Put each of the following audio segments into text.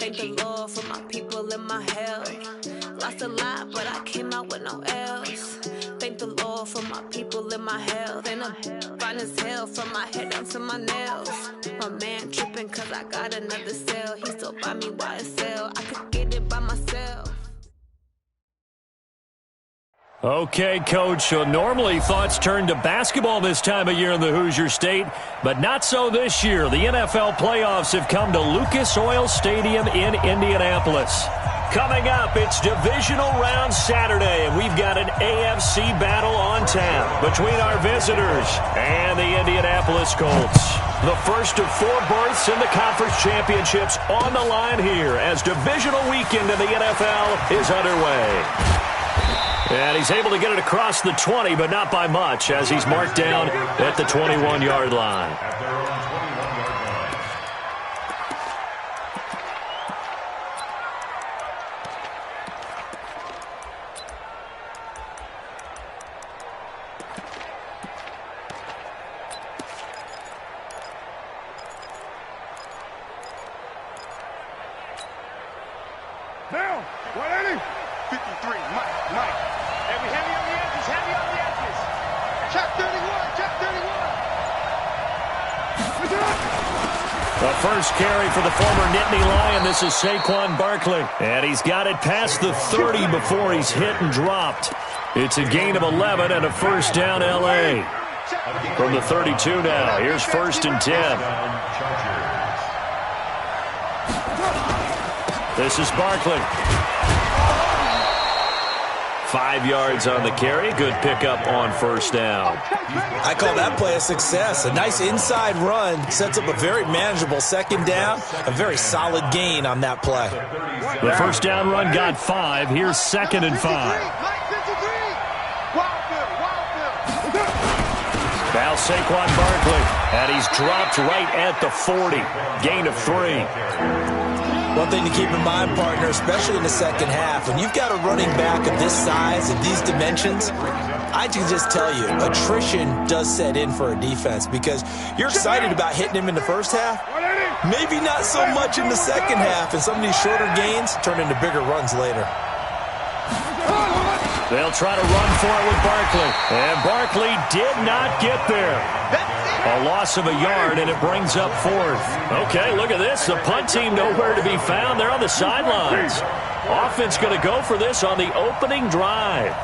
Thank the Lord for my people in my hell. Lost a lot, but I came out with no L's. Thank the Lord for my people in my health. And I'm fine as hell from my head down to my nails. My man tripping cause I got another cell. He still buy me YSL. I could get it by myself. Okay, Coach, so normally thoughts turn to basketball this time of year in the Hoosier State, but not so this year. The NFL playoffs have come to Lucas Oil Stadium in Indianapolis. Coming up, it's divisional round Saturday, and we've got an AFC battle on tap between our visitors and the Indianapolis Colts. The first of 4 berths in the conference championships on the line here as divisional weekend in the NFL is underway. And he's able to get it across the 20, but not by much, as he's marked down at the 21-yard line. Now, 180. 53, Mike. Heavy on the edges. Check 31, check 31. The first carry for the former Nittany Lion. This is Saquon Barkley. And he's got it past the 30 before he's hit and dropped. It's a gain of 11 and a first down L.A. From the 32 now. Here's 1st and 10. This is Barkley. 5 yards on the carry. Good pickup on first down. I call that play a success. A nice inside run sets up a very manageable second down. A very solid gain on that play. The first down run got 5. Here's 2nd and 5. Now Saquon Barkley. And he's dropped right at the 40. Gain of 3. One thing to keep in mind, partner, especially in the second half, when you've got a running back of this size and these dimensions, I can just tell you, attrition does set in for a defense because you're excited about hitting him in the first half, maybe not so much in the second half, and some of these shorter gains turn into bigger runs later. They'll try to run for it with Barkley, and Barkley did not get there. A loss of a yard, and it brings up 4th. Okay, look at this. The punt team nowhere to be found. They're on the sidelines. Offense going to go for this on the opening drive.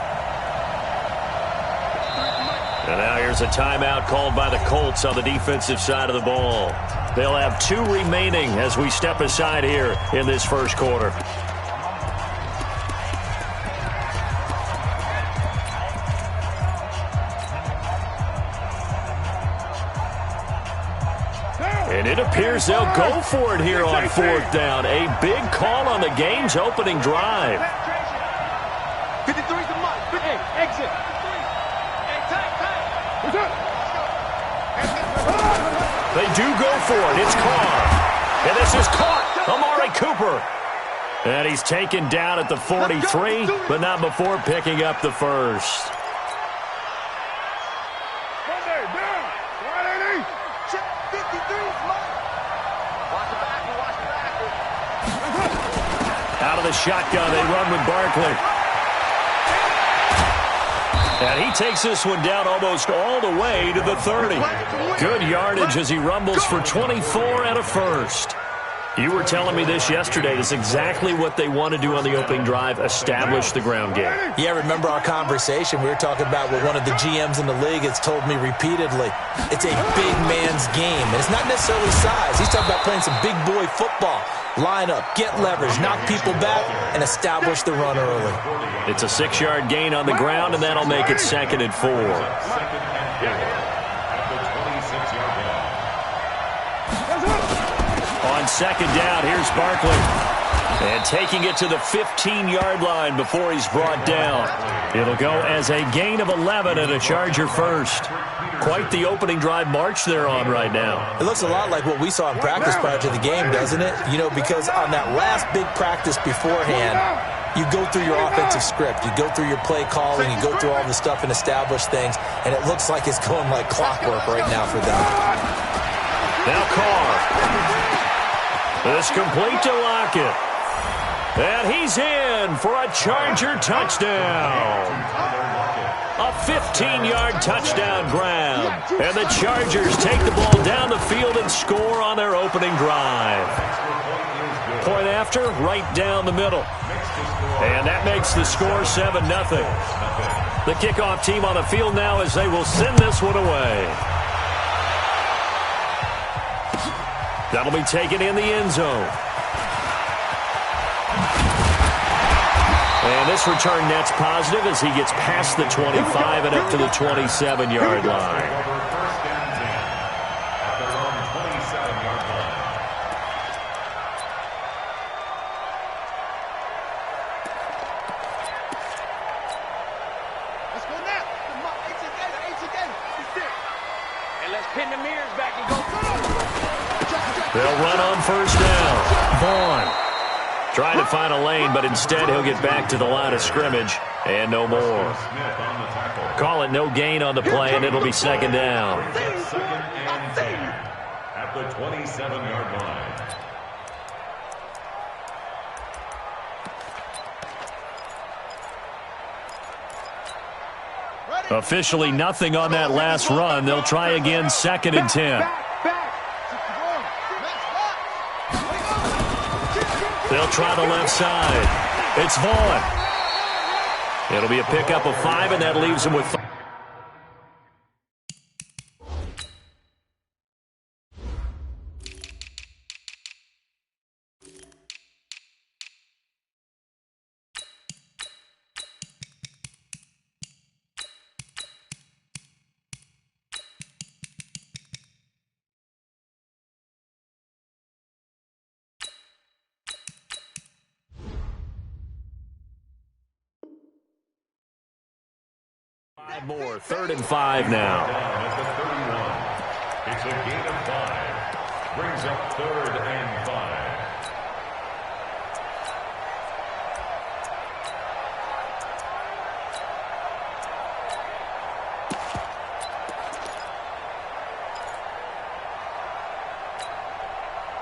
And now here's a timeout called by the Colts on the defensive side of the ball. They'll have 2 remaining as we step aside here in this first quarter. And it appears they'll go for it here on 4th down. A big call on the game's opening drive. 53's the mark. Hey, exit. Hey, tight. They do go for it. It's Carr. And this is caught. Amari Cooper. And he's taken down at the 43, but not before picking up the first. Out of the shotgun, they run with Barkley. And he takes this one down almost all the way to the 30. Good yardage as he rumbles for 24 and a first. You were telling me this yesterday. That's exactly what they want to do on the opening drive, establish the ground game. Yeah, remember our conversation? We were talking about what one of the GMs in the league has told me repeatedly. It's a big man's game. And it's not necessarily size. He's talking about playing some big boy football. Line up, get leverage, knock people back, and establish the run early. It's a 6-yard gain on the ground, and that'll make it 2nd and 4. On 2nd down, here's Barkley. And taking it to the 15-yard line before he's brought down. It'll go as a gain of 11 and a Charger first. Quite the opening drive march they're on right now. It looks a lot like what we saw in practice prior to the game, doesn't it? You know, because on that last big practice beforehand, you go through your offensive script. You go through your play calling. You go through all the stuff and establish things. And it looks like it's going like clockwork right now for them. Now Carr. This complete to Lockett. And he's in for a Charger touchdown. A 15-yard touchdown grab. And the Chargers take the ball down the field and score on their opening drive. Point after, right down the middle. And that makes the score 7-0. The kickoff team on the field now as they will send this one away. That'll be taken in the end zone. And this return net's positive as he gets past the 25 and up to the 27-yard line. Let's go now. H again. And let's pin the mirrors back and go. They'll run on first down. Vaughn trying to find a lane, but instead he'll get back to the line of scrimmage and no more. Call it no gain on the play, and it'll be second down. Second and 10 at the 27-yard line. Officially nothing on that last run. They'll try again, second and 10. They'll try the left side. It's Vaughn. It'll be a pickup of 5, and that leaves him with 5. More, 3rd and 5 now. At the 31. It's a gain of 5. Brings up 3rd and 5.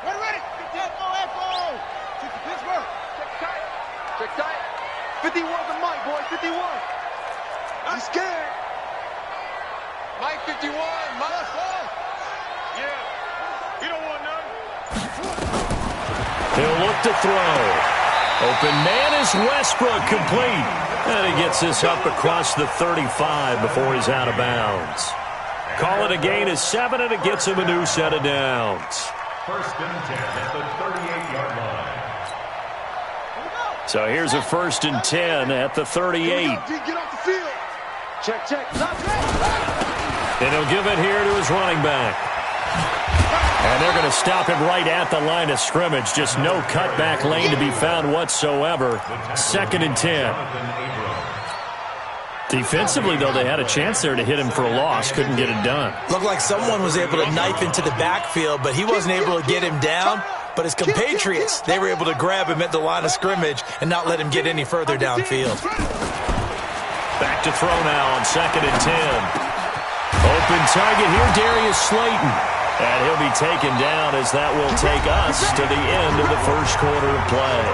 Ready. Tempo. Pittsburgh. Check tight. 51's the mic, boy. 51. I'm scared. Mike 51, Mike. Yeah. You don't want none. He'll look to throw. Open man is Westbrook, complete. And he gets this up across the 35 before he's out of bounds. Call it a gain of 7, and it gets him a new set of downs. 1st and 10 at the 38-yard line. So here's a 1st and 10 at the 38. Get off the field. Check. And he'll give it here to his running back. And they're going to stop him right at the line of scrimmage. Just no cutback lane to be found whatsoever. 2nd and 10. Defensively, though, they had a chance there to hit him for a loss. Couldn't get it done. Looked like someone was able to knife into the backfield, but he wasn't able to get him down. But his compatriots, they were able to grab him at the line of scrimmage and not let him get any further downfield. Back to throw now on 2nd and 10. Open target here, Darius Slayton. And he'll be taken down as that will take us to the end of the first quarter of play.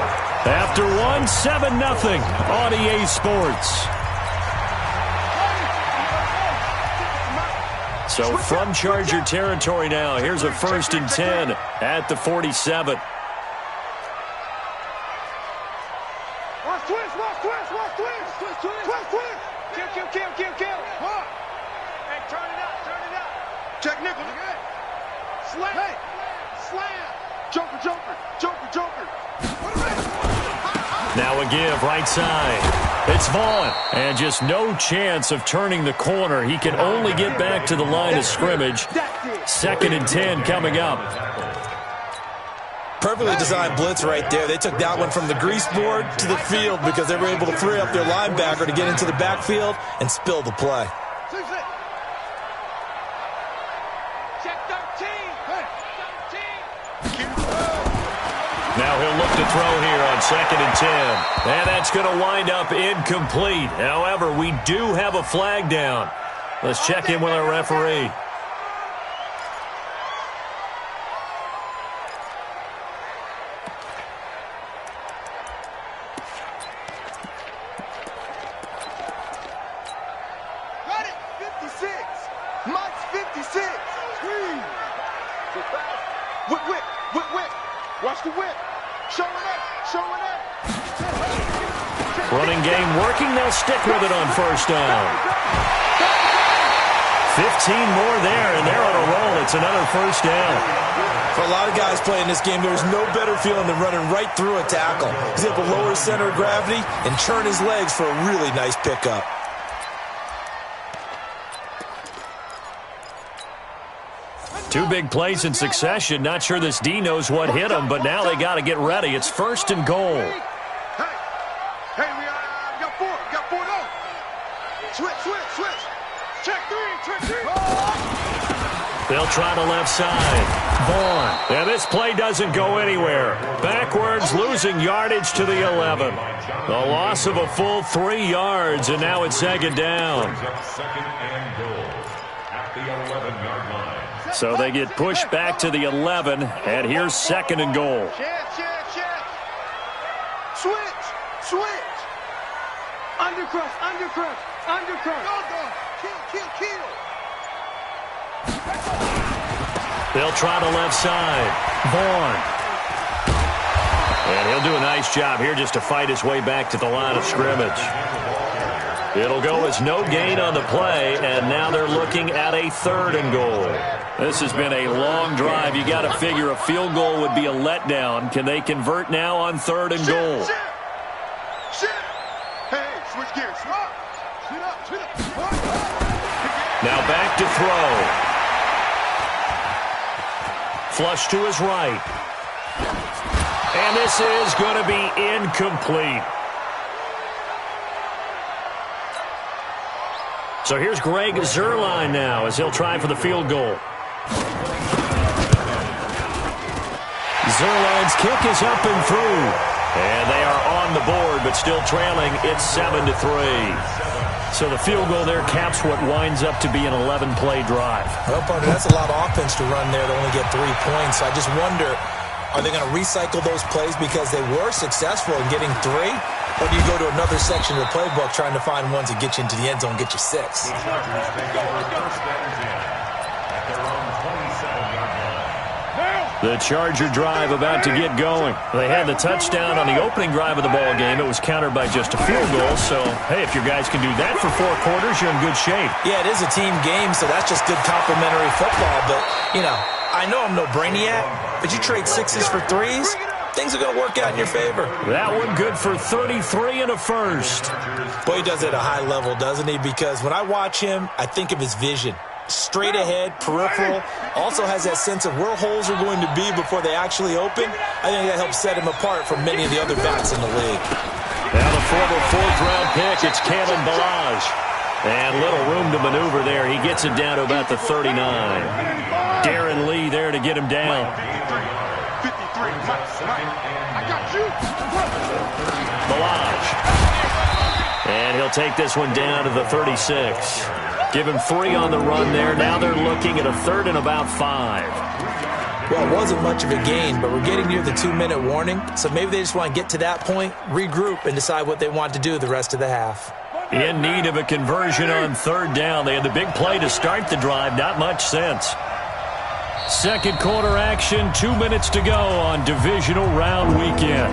After one, 7-0 on EA Sports. So from Charger territory now, here's a 1st and 10 at the 47. Hey, turn it up. Check nickel. Slam. Joker. Now a give, right side. It's Vaughn. And just no chance of turning the corner. He can only get back to the line of scrimmage. 2nd and 10 coming up. Perfectly designed blitz right there. They took that one from the grease board to the field because they were able to free up their linebacker to get into the backfield and spill the play. Now he'll look to throw here on 2nd and 10. And that's going to wind up incomplete. However, we do have a flag down. Let's check in with our referee. whip. Show it up. Show it up. Running game working. They'll stick with it on first down. 15 more there, and they're on a roll. It's another first down. For a lot of guys playing this game, there's no better feeling than running right through a tackle. He's able to lower his center of gravity and turn his legs for a really nice pickup. Two big plays in succession. Not sure this D knows what hit him, but now they got to get ready. It's first and goal. Hey, we got four. Got 4 down. Switch. Check three. They'll try the left side. Vaughn. And this play doesn't go anywhere. Backwards, losing yardage to the 11. The loss of a full 3 yards, and now it's second down. Second and goal at the 11-yard line. So they get pushed back to the 11, and here's second and goal. Check. Switch. Undercrush. Kill. They'll try the left side. Vaughn. And he'll do a nice job here just to fight his way back to the line of scrimmage. It'll go as no gain on the play, and now they're looking at a third and goal. This has been a long drive. You got to figure a field goal would be a letdown. Can they convert now on third and goal? Shit. Hey, switch gears. Sit up. Now back to throw. Flush to his right. And this is going to be incomplete. So here's Greg Zuerlein now as he'll try for the field goal. Zuerlein's kick is up and through. And they are on the board, but still trailing. It's 7-3. So the field goal there caps what winds up to be an 11-play drive. Well, partner, that's a lot of offense to run there to only get 3 points. So I just wonder, are they going to recycle those plays because they were successful in getting 3? Or do you go to another section of the playbook trying to find ones that get you into the end zone and get you 6? The Charger drive about to get going. They had the touchdown on the opening drive of the ball game. It was countered by just a field goal. So, hey, if your guys can do that for 4 quarters, you're in good shape. Yeah, it is a team game, so that's just good complimentary football. But, you know, I know I'm no brainiac, but you trade 6s for 3s, things are going to work out in your favor. That one good for 33 and a first. Boy, he does it at a high level, doesn't he? Because when I watch him, I think of his vision. Straight ahead, peripheral, also has that sense of where holes are going to be before they actually open. I think that helps set him apart from many of the other backs in the league. Now the former 4th-round pick, it's Kalen Ballage. And little room to maneuver there. He gets it down to about the 39. Darren Lee there to get him down. 53. I got you. Ballage. And he'll take this one down to the 36. Give him 3 on the run there. Now they're looking at a third and about 5. Well, it wasn't much of a gain, but we're getting near the 2-minute warning, so maybe they just want to get to that point, regroup, and decide what they want to do the rest of the half. In need of a conversion on third down. They had the big play to start the drive. Not much sense. Second quarter action. 2 minutes to go on divisional round weekend.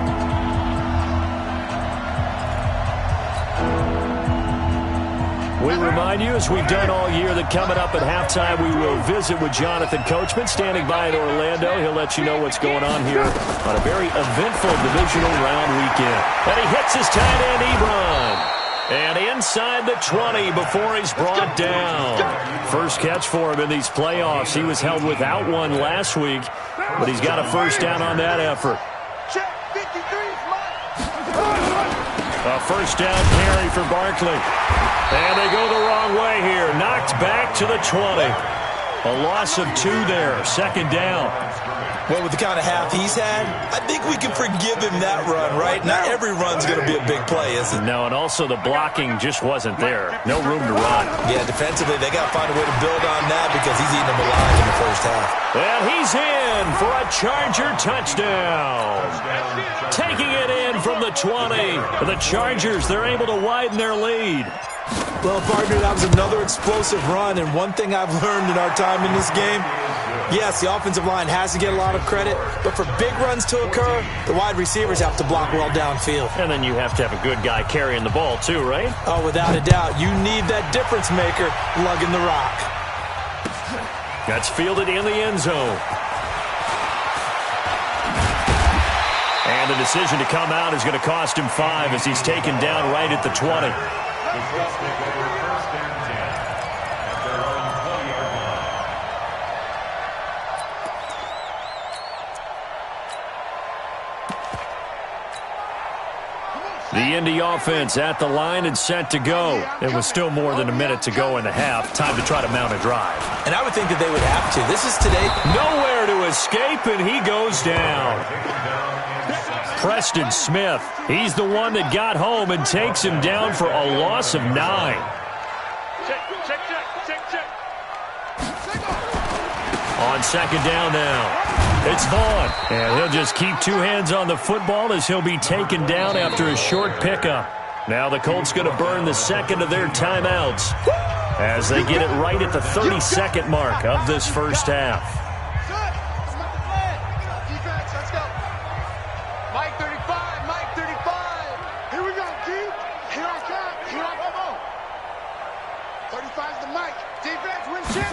We remind you, as we've done all year, that coming up at halftime, we will visit with Jonathan Coachman, standing by in Orlando. He'll let you know what's going on here on a very eventful divisional round weekend. And he hits his tight end, Ebron. And inside the 20 before he's brought down. First catch for him in these playoffs. He was held without one last week, but he's got a first down on that effort. A first down carry for Barkley. And they go the wrong way here. Knocked back to the 20. A loss of 2 there. Second down. Well, with the kind of half he's had, I think we can forgive him that run, right? Not every run's going to be a big play, is it? No, and also the blocking just wasn't there. No room to run. Yeah, defensively, they got to find a way to build on that because he's eating them alive in the first half. And he's in for a Charger touchdown. Taking it in from the 20. The Chargers, they're able to widen their lead. Well, partner, that was another explosive run, and one thing I've learned in our time in this game, Yes, the offensive line has to get a lot of credit, but for big runs to occur, the wide receivers have to block well downfield. And then you have to have a good guy carrying the ball too, right? Oh, without a doubt. You need that difference maker lugging the rock. That's fielded in the end zone. And the decision to come out is going to cost him 5 as he's taken down right at the 20. The Colts take over first and 10 at their own 20-yard line. The Indy offense at the line and set to go. It was still more than a minute to go in the half. Time to try to mount a drive. And I would think that they would have to. This is today. Nowhere to escape, and he goes down. Preston Smith, he's the one that got home and takes him down for a loss of 9. Check. On second down now. It's Vaughn, and he'll just keep 2 hands on the football as he'll be taken down after a short pickup. Now the Colts going to burn the second of their timeouts as they get it right at the 30-second mark of this first half. Defense, let's go. Mike 35. Here we go, Keith. Here I come. 35's the mic. Defense, win shit.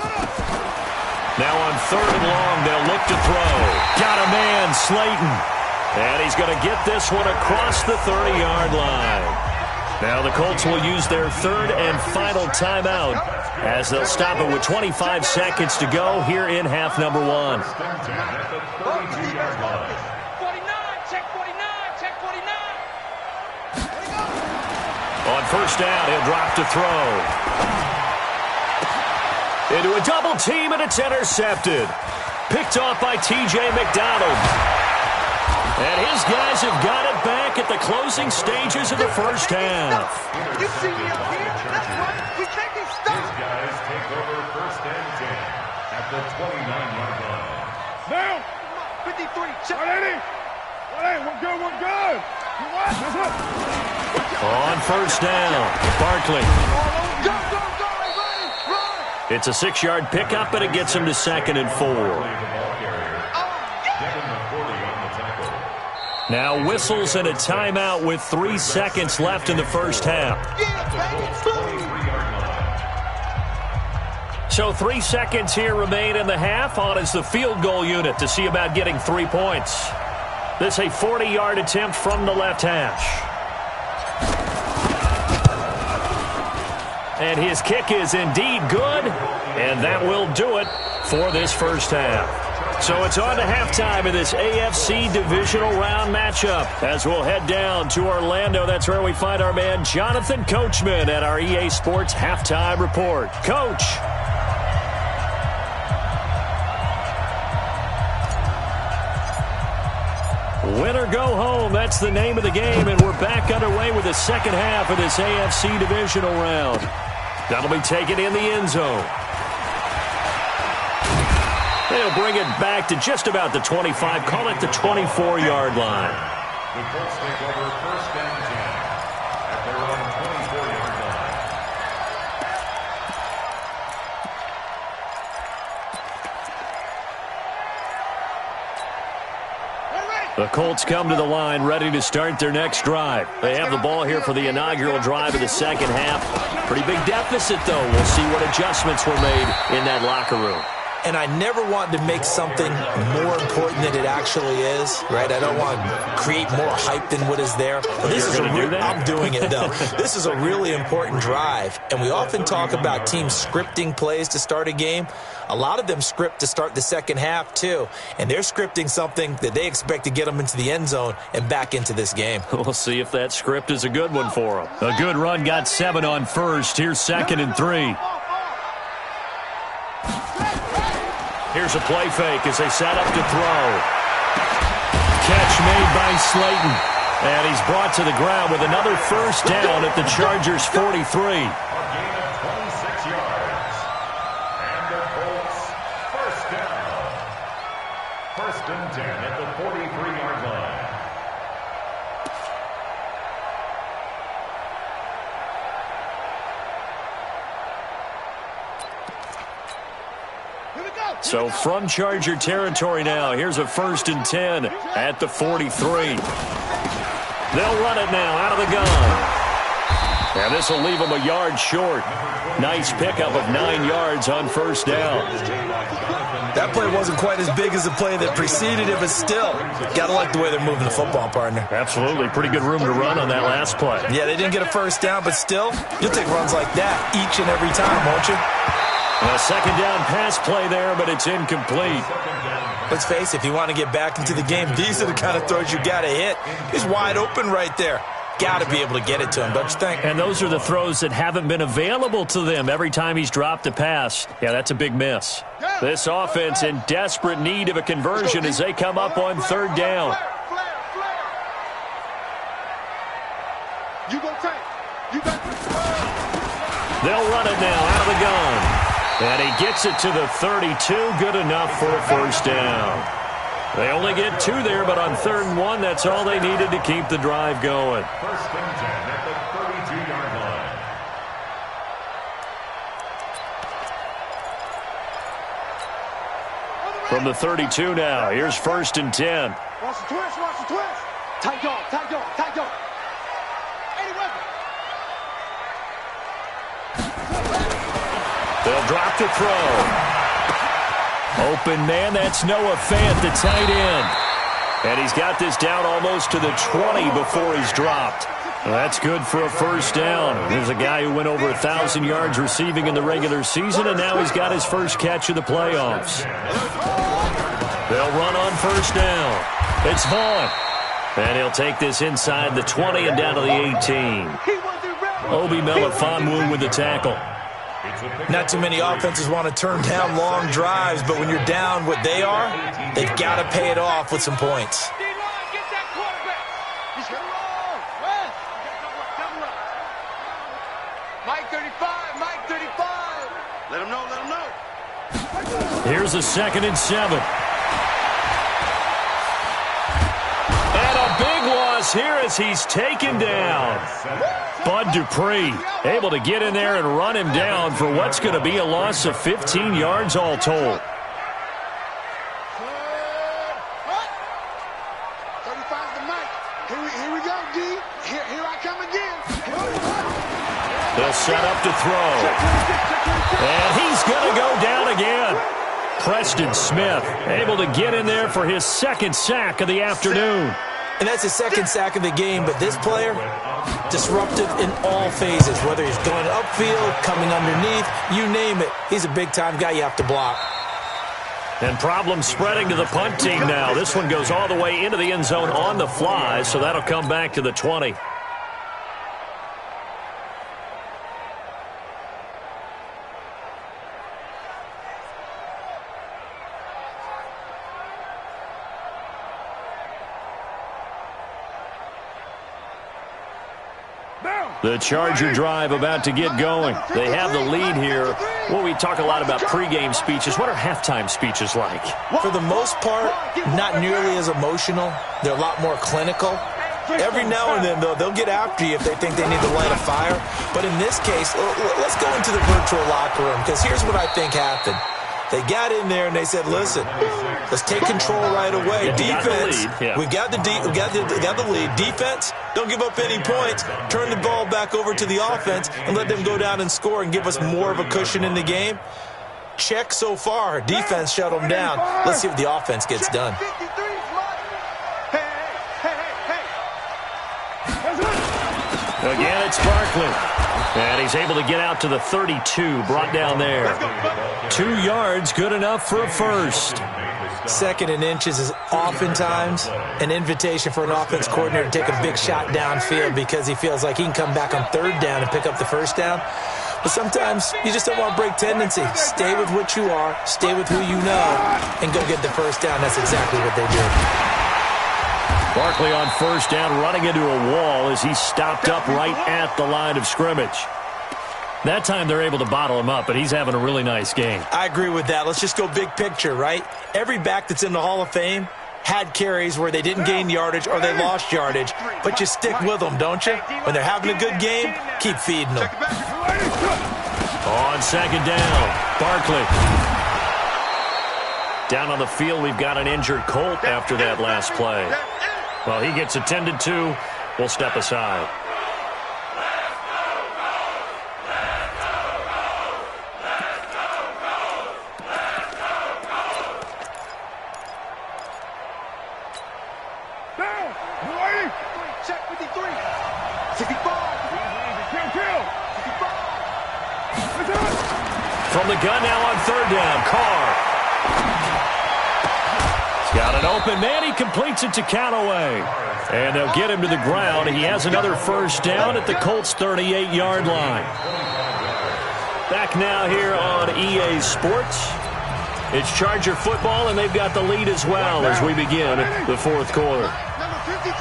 Now on 3rd and long, they'll look to throw. Got a man, Slayton. And he's going to get this one across the 30-yard line. Now the Colts will use their 3rd and final timeout as they'll stop it with 25 seconds to go here in half number 1. Check 49. On first down, he'll drop to throw. Into a double team, and it's intercepted. Picked off by T.J. McDonald. And his guys have got it back at the closing stages of the first half. You see me up here? That's right. We can't be stopped. These guys take over first and 10 at the 29-yard line. Now, 53. Check. 180. We're good. You what? That's it. On first down, Barkley. Go, run. It's a 6-yard pickup, and it gets him to 2nd and 4. Now whistles and a timeout with 3 seconds left in the first half. So 3 seconds here remain in the half. On is the field goal unit to see about getting 3 points. This a 40-yard attempt from the left hash. And his kick is indeed good, and that will do it for this first half. So it's on to halftime in this AFC divisional round matchup as we'll head down to Orlando. That's where we find our man Jonathan Coachman at our EA Sports Halftime Report. Coach. Win or go home, that's the name of the game, and we're back underway with the second half of this AFC divisional round. That'll be taken in the end zone. They'll bring it back to just about the 25, call it the 24-yard line. The Colts take over first and 10 at their own 24-yard line. The Colts come to the line ready to start their next drive. They have the ball here for the inaugural drive of the second half. Pretty big deficit, though. We'll see what adjustments were made in that locker room. And I never want to make something more important than it actually is, right? I don't want to create more hype than what is there. But this is I'm doing it, though. This is a really important drive. And we often talk about teams scripting plays to start a game. A lot of them script to start the second half, too. And they're scripting something that they expect to get them into the end zone and back into this game. We'll see if that script is a good one for them. A good run got 7 on first. Here's 2nd and 3. Here's a play fake as they set up to throw. Catch made by Slayton. And he's brought to the ground with another first down at the Chargers' 43. A gain of 26 yards. And the Colts first down. First and 10 at the 43-yard line. Here we go. So from Charger territory now, here's a 1st and 10 at the 43. They'll run it now out of the gun. And this will leave them a yard short. Nice pickup of 9 yards on 1st down. That play wasn't quite as big as the play that preceded it, but still, got to like the way they're moving the football, partner. Absolutely. Pretty good room to run on that last play. Yeah, they didn't get a 1st down, but still, you'll take runs like that each and every time, won't you? A 2nd down pass play there, but it's incomplete. Let's face it, if you want to get back into the game, these are the kind of throws you got to hit. He's wide open right there. Got to be able to get it to him, don't you think? And those are the throws that haven't been available to them every time he's dropped a pass. Yeah, that's a big miss. This offense in desperate need of a conversion as they come up on 3rd down. They'll run it now out of the gun. And he gets it to the 32. Good enough for a 1st down. They only get 2 there, but on 3rd and 1, that's all they needed to keep the drive going. 1st and 10 at the 32-yard line. From the 32 now, here's 1st and 10. Watch the twist, watch the twist. Tight dog, tight dog, tight dog. Any weapon. They'll drop the throw. Open man, that's Noah Fant, the tight end. And he's got this down almost to the 20 before he's dropped. Well, that's good for a 1st down. There's a guy who went over 1,000 yards receiving in the regular season, and now he's got his first catch of the playoffs. They'll run on 1st down. It's Vaughn. And he'll take this inside the 20 and down to the 18. Obi Melifonwu with the tackle. Not too many offenses want to turn down long drives, but when you're down what they are, they've got to pay it off with some points. Mike 35, Mike 35. Let him know, let him know. Here's a 2nd and 7. And a big loss here as he's taken down. Bud Dupree able to get in there and run him down for what's going to be a loss of 15 yards all told. 35's the Mike. Here we go, D. Here I come again. They'll set up to throw. And he's going to go down again. Preston Smith able to get in there for his 2nd sack of the afternoon. And that's his 2nd sack of the game, but this player, disruptive in all phases, whether he's going upfield, coming underneath, you name it. He's a big-time guy you have to block. And problems spreading to the punt team now. This one goes all the way into the end zone on the fly, so that'll come back to the 20. The Charger drive about to get going. They have the lead here. Well, we talk a lot about pregame speeches. What are halftime speeches like? For the most part, not nearly as emotional. They're a lot more clinical. Every now and then, though, they'll get after you if they think they need to light a fire. But in this case, let's go into the virtual locker room, because here's what I think happened. They got in there and they said, listen, let's take control right away. Defense, we got the lead. Defense, don't give up any points. Turn the ball back over to the offense and let them go down and score and give us more of a cushion in the game. Check so far. Defense shut them down. Let's see what the offense gets done. Again, it's Barkley. And he's able to get out to the 32, brought down there. 2 yards, good enough for a 1st. 2nd and inches is oftentimes an invitation for an offense coordinator to take a big shot downfield because he feels like he can come back on 3rd down and pick up the 1st down. But sometimes you just don't want to break tendency. Stay with what you are, stay with who you know, and go get the 1st down. That's exactly what they do. Barkley on 1st down, running into a wall as he's stopped up right at the line of scrimmage. That time they're able to bottle him up, but he's having a really nice game. I agree with that. Let's just go big picture, right? Every back that's in the Hall of Fame had carries where they didn't gain yardage or they lost yardage, but you stick with them, don't you? When they're having a good game, keep feeding them. On 2nd down, Barkley. Down on the field, we've got an injured Colt after that last play. Well, he gets attended to. We'll step aside. Check 53. 65. From the gun now on third down, Carr. He's got an open man. He completes it to Callaway. And they'll get him to the ground. He has another first down at the Colts' 38-yard line. Back now here on EA Sports. It's Charger football, and they've got the lead as well as we begin the fourth quarter.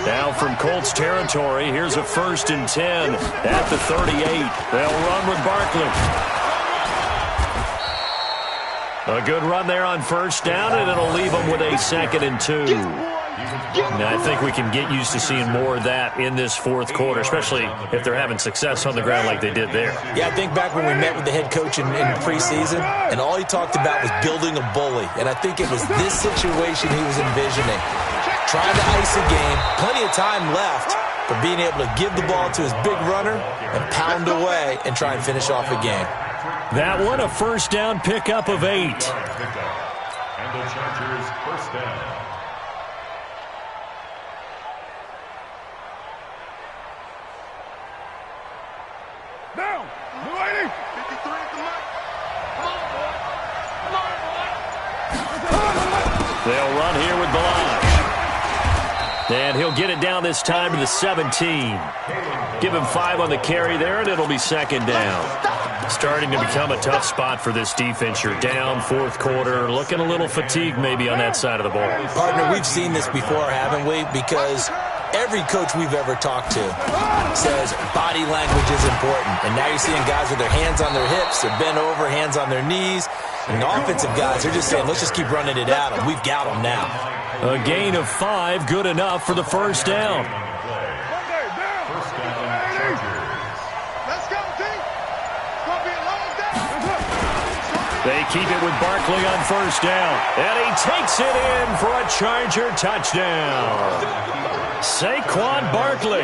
Now from Colts territory, here's a 1st and 10 at the 38. They'll run with Barkley. A good run there on first down, and it'll leave them with a 2nd and 2. Now, I think we can get used to seeing more of that in this fourth quarter, especially if they're having success on the ground like they did there. Yeah, I think back when we met with the head coach in preseason, and all he talked about was building a bully. And I think it was this situation he was envisioning. Trying to ice a game, plenty of time left, but being able to give the ball to his big runner and pound away and try and finish off a game. That one, a first down pickup of 8. And the Chargers first down. Down. 53 at the mic. Come on, boy. Come on, boy. They'll run here with Balazs. And he'll get it down this time to the 17. Give him 5 on the carry there, and it'll be 2nd down. Starting to become a tough spot for this defense. You're down, fourth quarter, looking a little fatigued maybe on that side of the ball. Partner, we've seen this before, haven't we? Because every coach we've ever talked to says body language is important. And now you're seeing guys with their hands on their hips, they're bent over, hands on their knees. And the offensive guys, they're just saying, let's just keep running it at them. We've got them now. A gain of 5, good enough for the first down. They keep it with Barkley on first down. And he takes it in for a Charger touchdown. Saquon Barkley,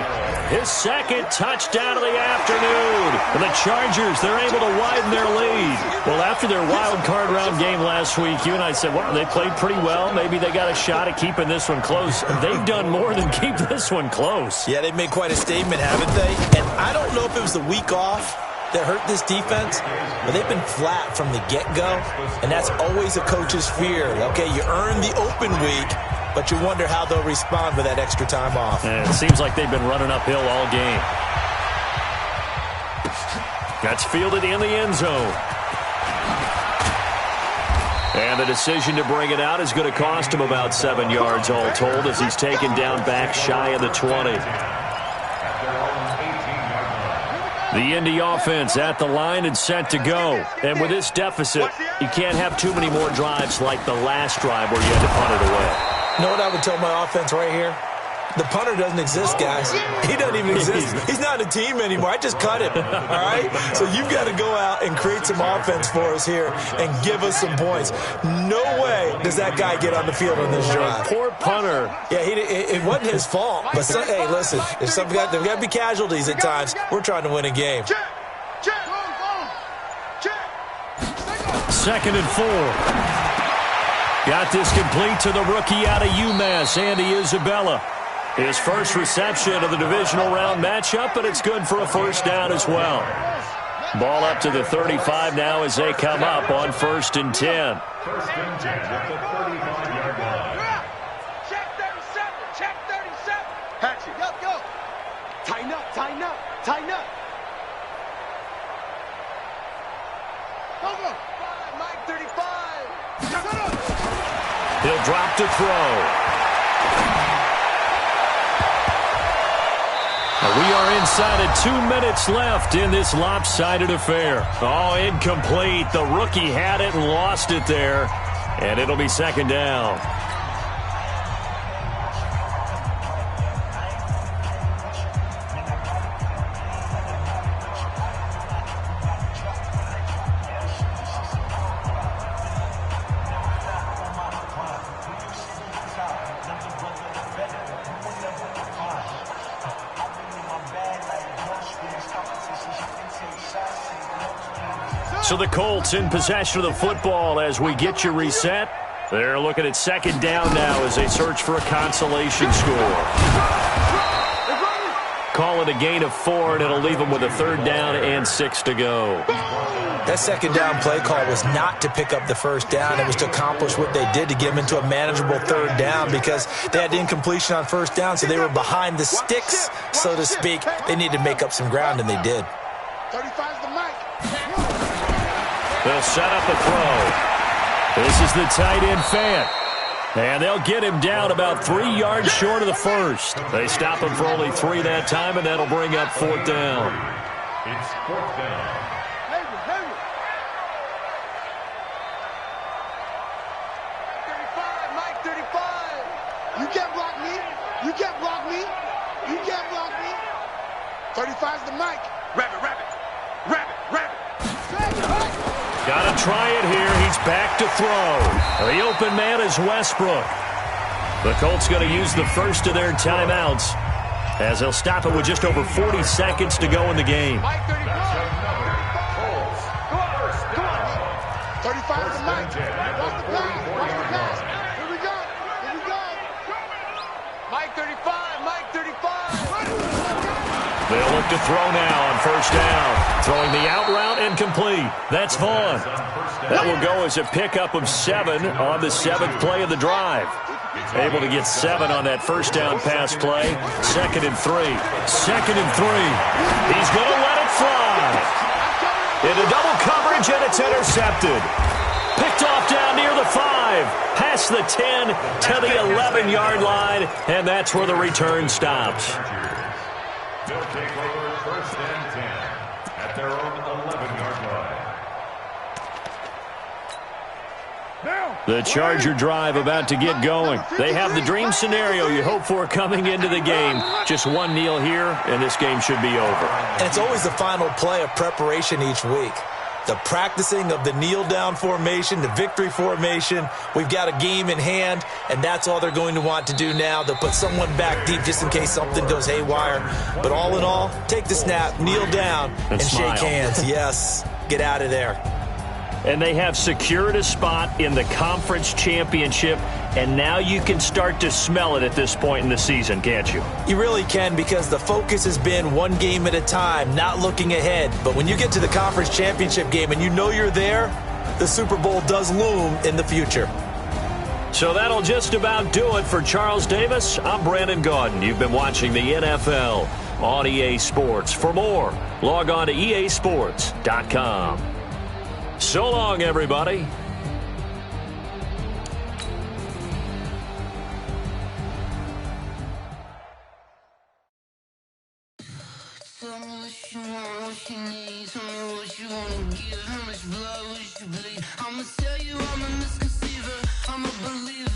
his 2nd touchdown of the afternoon. And the Chargers, they're able to widen their lead. Well, after their wild card round game last week, you and I said, well, they played pretty well. Maybe they got a shot at keeping this one close. They've done more than keep this one close. Yeah, they've made quite a statement, haven't they? And I don't know if it was the week off that hurt this defense, but they've been flat from the get-go, and that's always a coach's fear. Okay, you earn the open week, but you wonder how they'll respond with that extra time off. And it seems like they've been running uphill all game. That's fielded in the end zone. And the decision to bring it out is going to cost him about 7 yards all told as he's taken down back shy of the 20. The Indy offense at the line and set to go. And with this deficit, you can't have too many more drives like the last drive where you had to punt it away. You know what I would tell my offense right here? The punter doesn't exist, guys. He doesn't even exist. He's not a team anymore. I just cut him, all right? So you've got to go out and create some offense for us here and give us some points. No way does that guy get on the field on this drive. Poor punter. Yeah, it wasn't his fault. But, hey, listen, if there's got to be casualties at times. We're trying to win a game. 2nd and 4. Got this complete to the rookie out of UMass, Andy Isabella. His first reception of the divisional round matchup, but it's good for a first down as well. Ball up to the 35 now as they come up on 1st and 10. 1st and 10 at the 35-yard line. Check 37. Check 37. Hatchet. Go. Tighten up. Tighten up. Tighten up. Go. Mike 35. He'll drop to throw. We are inside of 2 minutes left in this lopsided affair. Oh, incomplete. The rookie had it and lost it there. And it'll be 2nd down. So the Colts in possession of the football as we get you reset. They're looking at second down now as they search for a consolation score. Call it a gain of 4, and it'll leave them with a third down and 6 to go. That second down play call was not to pick up the first down. It was to accomplish what they did to get them into a manageable third down because they had incompletion on first down, so they were behind the sticks, so to speak. They needed to make up some ground, and they did. 35's the mic. They'll set up a throw. This is the tight end, Fant. And they'll get him down about 3 yards short of the first. They stop him for only 3 that time, and that'll bring up fourth down. It's fourth down. 35, Mike, 35. You can't block me. You can't block me. You can't block me. 35's the mic. Rabbit, rabbit. Rabbit, rabbit. Got to try it here. He's back to throw. The open man is Westbrook. The Colts going to use the first of their timeouts as they'll stop it with just over 40 seconds to go in the game. Mike, 35. That's another Colts. First down. 35 is the mic. First and 10 Watch at the the pass. Watch the 44-yard pass. line. Here we go. Here we go. Mike, 35. Mike, 35. They'll look to throw now on first down. Throwing the out route and complete. That's Vaughn. That will go as a pickup of 7 on the 7th play of the drive. Able to get 7 on that first down pass play. 2nd and 3. 2nd and 3. He's going to let it fly. Into double coverage, and it's intercepted. Picked off down near the 5. Past the 10 to the 11-yard line, and that's where the return stops. They'll take over first and 10 at their own 11-yard line. The Charger drive about to get going. They have the dream scenario you hope for coming into the game. Just one kneel here, and this game should be over. And it's always the final play of preparation each week. The practicing of the kneel-down formation, the victory formation. We've got a game in hand, and that's all they're going to want to do now. They'll put someone back deep just in case something goes haywire. But all in all, take the snap, kneel down, and smile. shake hands. Yes, get out of there. And they have secured a spot in the conference championship, and now you can start to smell it at this point in the season, can't you? You really can, because the focus has been one game at a time, not looking ahead. But when you get to the conference championship game and you know you're there, the Super Bowl does loom in the future. So that'll just about do it for Charles Davis. I'm Brandon Gaudin. You've been watching the NFL on EA Sports. For more, log on to easports.com. So long, everybody. Tell me what you want, what you need. Tell me what you wanna give. How much blood would you bleed? I'ma tell you I'm a misconceiver. I'm a believer.